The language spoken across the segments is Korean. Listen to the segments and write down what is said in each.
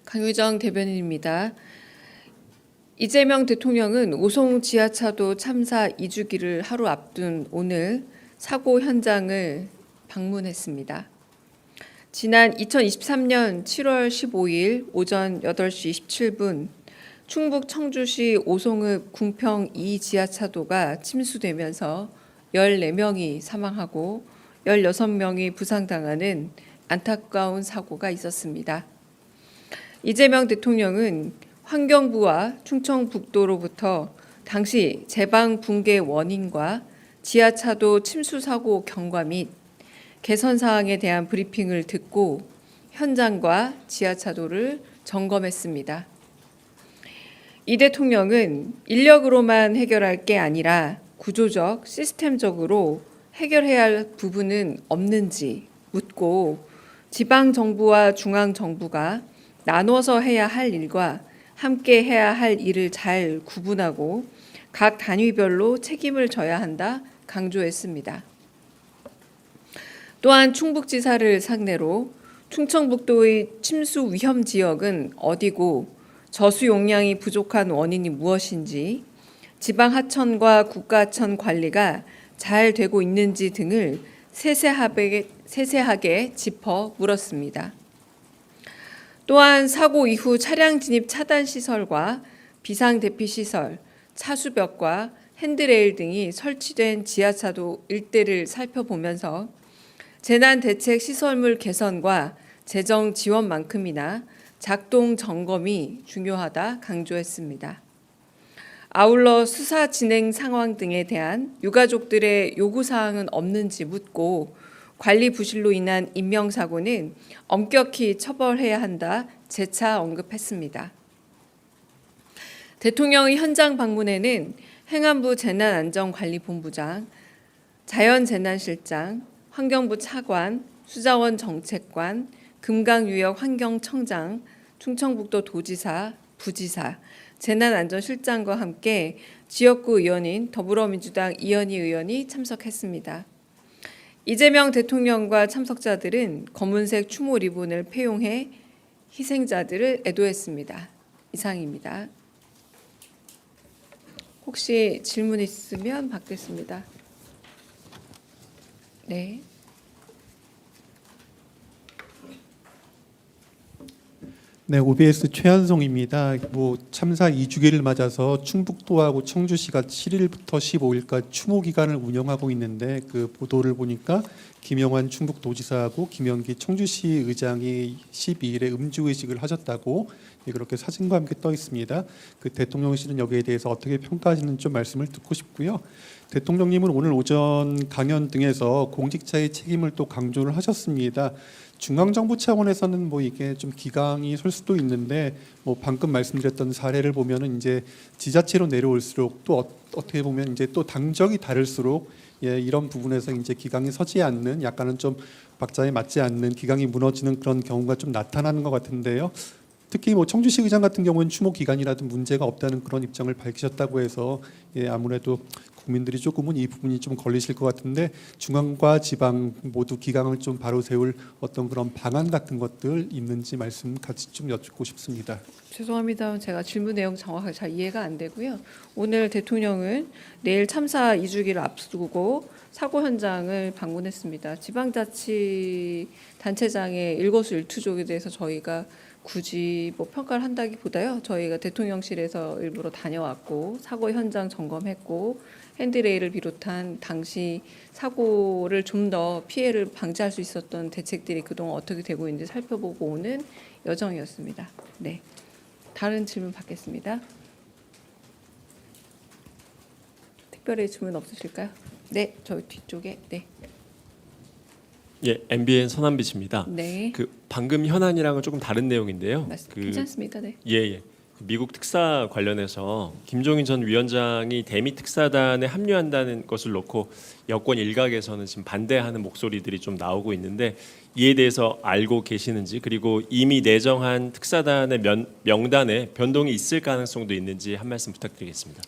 강유정 대변인입니다. 이재명 대통령은 오송 지하차도 참사 2주기를 하루 앞둔 오늘 사고 현장을 방문했습니다. 지난 2023년 7월 15일 오전 8시 17분 충북 청주시 오송읍 궁평 2 지하차도가 침수되면서 14명이 사망하고 16명이 부상당하는 안타까운 사고가 있었습니다. 이재명 대통령은 환경부와 충청북도로부터 당시 제방 붕괴 원인과 지하차도 침수 사고 경과 및 개선 사항에 대한 브리핑을 듣고 현장과 지하차도를 점검했습니다. 이 대통령은 인력으로만 해결할 게 아니라 구조적, 시스템적으로 해결해야 할 부분은 없는지 묻고 지방 정부와 중앙 정부가 나눠서 해야 할 일과 함께 해야 할 일을 잘 구분하고 각 단위별로 책임을 져야 한다 강조했습니다. 또한 충북지사를 상대로 충청북도의 침수 위험 지역은 어디고 저수 용량이 부족한 원인이 무엇인지 지방 하천과 국가하천 관리가 잘 되고 있는지 등을 세세하게 짚어 물었습니다. 또한 사고 이후 차량 진입 차단 시설과 비상 대피 시설, 차수벽과 핸드레일 등이 설치된 지하차도 일대를 살펴보면서 재난 대책 시설물 개선과 재정 지원만큼이나 작동 점검이 중요하다 강조했습니다. 아울러 수사 진행 상황 등에 대한 유가족들의 요구 사항은 없는지 묻고 관리 부실로 인한 인명사고는 엄격히 처벌해야 한다 재차 언급했습니다. 대통령의 현장 방문에는 행안부 재난안전관리본부장, 자연재난실장, 환경부 차관, 수자원 정책관, 금강유역 환경청장, 충청북도 도지사, 부지사, 재난안전실장과 함께 지역구 의원인 더불어민주당 이현희 의원이 참석했습니다. 이재명 대통령과 참석자들은 검은색 추모 리본을 폐용해 희생자들을 애도했습니다. 이상입니다. 혹시 질문 있으면 받겠습니다. 네. 네, OBS 최한성입니다. 참사 2주기를 맞아서 충북도하고 청주시가 7일부터 15일까지 추모 기간을 운영하고 있는데 그 보도를 보니까 김영환 충북도지사하고 김영기 청주시 의장이 12일에 음주의식을 하셨다고 그렇게 사진과 함께 떠 있습니다. 그 대통령실은 여기에 대해서 어떻게 평가하시는지 좀 말씀을 듣고 싶고요. 대통령님은 오늘 오전 강연 등에서 공직자의 책임을 또 강조를 하셨습니다. 중앙정부 차원에서는 이게 좀 기강이 설 수도 있는데 방금 말씀드렸던 사례를 보면은 이제 지자체로 내려올수록 또 어떻게 보면 이제 또 당적이 다를수록 이런 부분에서 이제 기강이 서지 않는 약간은 좀 박자에 맞지 않는 기강이 무너지는 그런 경우가 좀 나타나는 것 같은데요. 특히 청주시 의장 같은 경우는 추모 기간이라든 문제가 없다는 그런 입장을 밝히셨다고 해서 아무래도 국민들이 조금은 이 부분이 좀 걸리실 것 같은데 중앙과 지방 모두 기강을 좀 바로 세울 어떤 그런 방안 같은 것들 있는지 말씀 같이 좀 여쭙고 싶습니다. 죄송합니다. 제가 질문 내용 정확하게 잘 이해가 안 되고요. 오늘 대통령은 내일 참사 2주기를 앞두고 사고 현장을 방문했습니다. 지방자치단체장의 일거수일투족에 대해서 저희가 굳이 평가를 한다기보다요. 저희가 대통령실에서 일부러 다녀왔고 사고 현장 점검했고 핸드레일을 비롯한 당시 사고를 좀 더 피해를 방지할 수 있었던 대책들이 그동안 어떻게 되고 있는지 살펴보고 오는 여정이었습니다. 네, 다른 질문 받겠습니다. 특별히 질문 없으실까요? 네, 저 뒤쪽에. 네. 예, MBN 서남빛입니다. 네. 방금 현안이랑은 조금 다른 내용인데요. 괜찮습니다. 네. 예. 미국 특사 관련해서 김종인 전 위원장이 대미 특사단에 합류한다는 것을 놓고 여권 일각에서는 지금 반대하는 목소리들이 좀 나오고 있는데 이에 대해서 알고 계시는지 그리고 이미 내정한 특사단의 명단에 변동이 있을 가능성도 있는지 한 말씀 부탁드리겠습니다.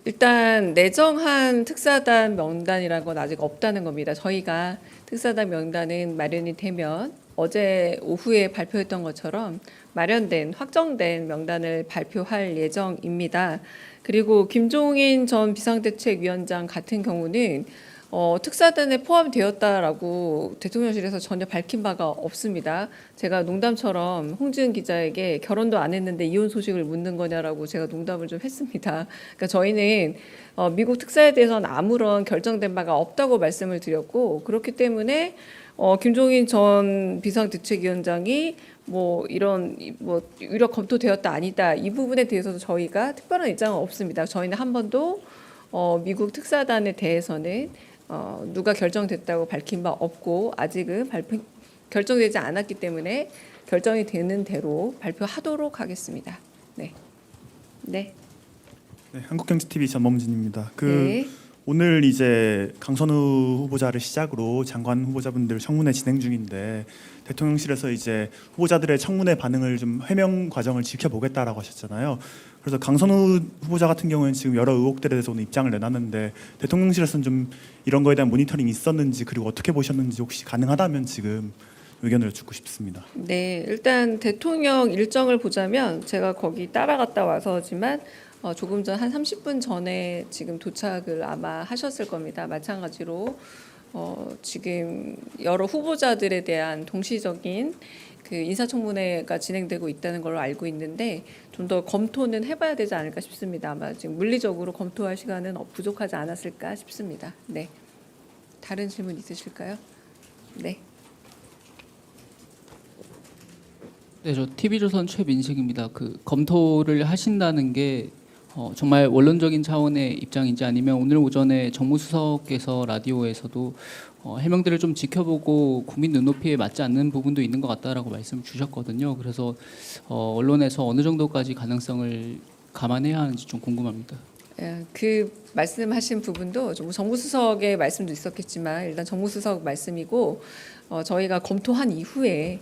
일단 내정한 특사단 명단이라는 건 아직 없다는 겁니다. 저희가 특사단 명단은 마련이 되면 어제 오후에 발표했던 것처럼 마련된 확정된 명단을 발표할 예정입니다. 그리고 김종인 전 비상대책위원장 같은 경우는 특사단에 포함되었다라고 대통령실에서 전혀 밝힌 바가 없습니다. 제가 농담처럼 홍지은 기자에게 결혼도 안 했는데 이혼 소식을 묻는 거냐라고 제가 농담을 좀 했습니다. 그러니까 저희는 미국 특사에 대해서는 아무런 결정된 바가 없다고 말씀을 드렸고, 그렇기 때문에 김종인 전 비상대책위원장이 유력 검토되었다 아니다, 이 부분에 대해서도 저희가 특별한 입장은 없습니다. 저희는 한 번도 미국 특사단에 대해서는 누가 결정됐다고 밝힌 바 없고, 아직은 결정되지 않았기 때문에 결정이 되는 대로 발표하도록 하겠습니다. 네. 네, 한국경제TV 전범진입니다. 네. 오늘 이제 강선우 후보자를 시작으로 장관 후보자분들 청문회 진행 중인데, 대통령실에서 이제 후보자들의 청문회 반응을 좀 해명 과정을 지켜보겠다라고 하셨잖아요. 그래서 강선우 후보자 같은 경우는 지금 여러 의혹들에 대해서 오늘 입장을 내놨는데, 대통령실에서는 좀 이런 거에 대한 모니터링이 있었는지, 그리고 어떻게 보셨는지 혹시 가능하다면 지금 의견을 여쭙고 싶습니다. 네, 일단 대통령 일정을 보자면 제가 거기 따라갔다 와서지만 조금 전 한 30분 전에 지금 도착을 아마 하셨을 겁니다. 마찬가지로 지금 여러 후보자들에 대한 동시적인 그 인사청문회가 진행되고 있다는 걸로 알고 있는데, 좀 더 검토는 해봐야 되지 않을까 싶습니다. 아마 지금 물리적으로 검토할 시간은 부족하지 않았을까 싶습니다. 네, 다른 질문 있으실까요? 네. 네, 저 TV조선 최민식입니다. 그 검토를 하신다는 게 정말 원론적인 차원의 입장인지, 아니면 오늘 오전에 정무수석께서 라디오에서도 해명들을 좀 지켜보고 국민 눈높이에 맞지 않는 부분도 있는 것 같다라고 말씀을 주셨거든요. 그래서 언론에서 어느 정도까지 가능성을 감안해야 하는지 좀 궁금합니다. 그 말씀하신 부분도 정무수석의 말씀도 있었겠지만 일단 정무수석 말씀이고, 저희가 검토한 이후에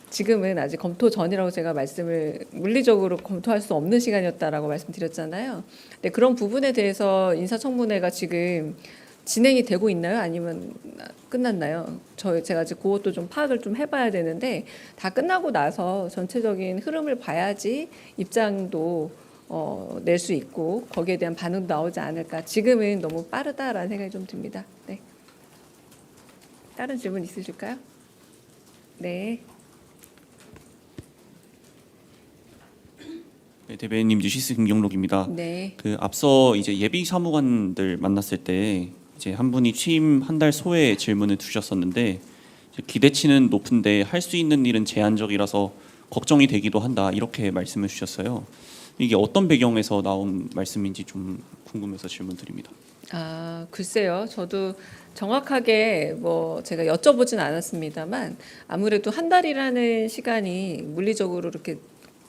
지금은 아직 검토 전이라고 제가 말씀을, 물리적으로 검토할 수 없는 시간이었다라고 말씀드렸잖아요. 근데 그런 부분에 대해서 인사청문회가 지금 진행이 되고 있나요? 아니면 끝났나요? 제가 아직 그것도 좀 파악을 좀 해봐야 되는데, 다 끝나고 나서 전체적인 흐름을 봐야지 입장도 낼 수 있고 거기에 대한 반응도 나오지 않을까. 지금은 너무 빠르다라는 생각이 좀 듭니다. 네. 다른 질문 있으실까요? 네. 네, 대변인님, 뉴시스 김경록입니다. 네. 앞서 이제 예비 사무관들 만났을 때 이제 한 분이 취임 한 달 소에 질문을 주셨었는데, 이제 기대치는 높은데 할 수 있는 일은 제한적이라서 걱정이 되기도 한다, 이렇게 말씀을 주셨어요. 이게 어떤 배경에서 나온 말씀인지 좀 궁금해서 질문드립니다. 글쎄요. 저도 정확하게 제가 여쭤보진 않았습니다만, 아무래도 한 달이라는 시간이 물리적으로 이렇게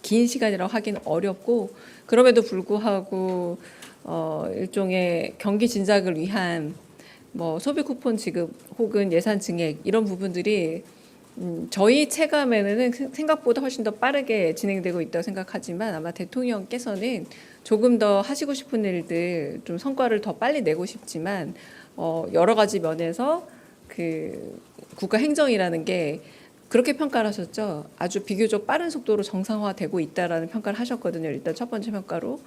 긴 시간이라고 하기는 어렵고, 그럼에도 불구하고 일종의 경기 진작을 위한 소비 쿠폰 지급 혹은 예산 증액, 이런 부분들이 저희 체감에는 생각보다 훨씬 더 빠르게 진행되고 있다고 생각하지만, 아마 대통령께서는 조금 더 하시고 싶은 일들, 좀 성과를 더 빨리 내고 싶지만 여러 가지 면에서 그 국가 행정이라는 게 그렇게 평가를 하셨죠. 아주 비교적 빠른 속도로 정상화되고 있다라는 평가를 하셨거든요. 일단 첫 번째 평가로.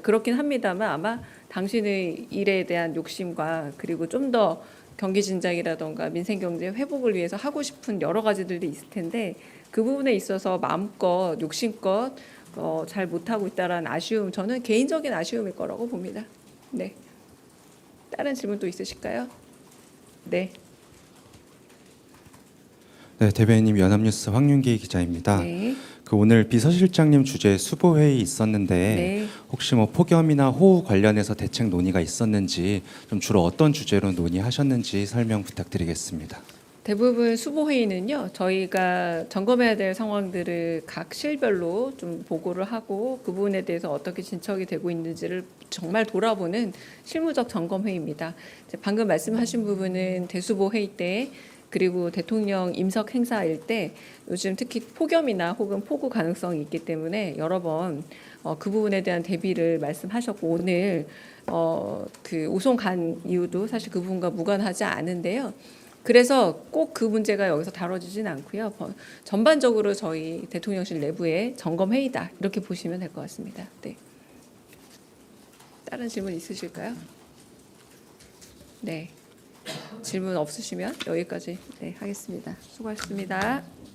그렇긴 합니다만, 아마 당신의 일에 대한 욕심과, 그리고 좀 더 경기 진작이라던가 민생 경제 회복을 위해서 하고 싶은 여러 가지들도 있을 텐데, 그 부분에 있어서 마음껏 욕심껏 잘 못하고 있다라는 아쉬움, 저는 개인적인 아쉬움일 거라고 봅니다. 네. 다른 질문 또 있으실까요? 네. 네, 대변인님, 연합뉴스 황윤기 기자입니다. 네. 오늘 비서실장님 주재 수보회의 있었는데 네. 혹시 폭염이나 호우 관련해서 대책 논의가 있었는지, 좀 주로 어떤 주제로 논의하셨는지 설명 부탁드리겠습니다. 대부분 수보회의는요, 저희가 점검해야 될 상황들을 각 실별로 좀 보고를 하고, 그 부분에 대해서 어떻게 진척이 되고 있는지를 정말 돌아보는 실무적 점검회의입니다. 방금 말씀하신 부분은 대수보회의 때, 그리고 대통령 임석 행사일 때 요즘 특히 폭염이나 혹은 폭우 가능성이 있기 때문에 여러 번 그 부분에 대한 대비를 말씀하셨고, 오늘 그 오송 간 이유도 사실 그 부분과 무관하지 않은데요. 그래서 꼭 그 문제가 여기서 다뤄지진 않고요. 전반적으로 저희 대통령실 내부의 점검 회의다 이렇게 보시면 될 것 같습니다. 네. 다른 질문 있으실까요? 네. 질문 없으시면 여기까지 하겠습니다. 수고하셨습니다.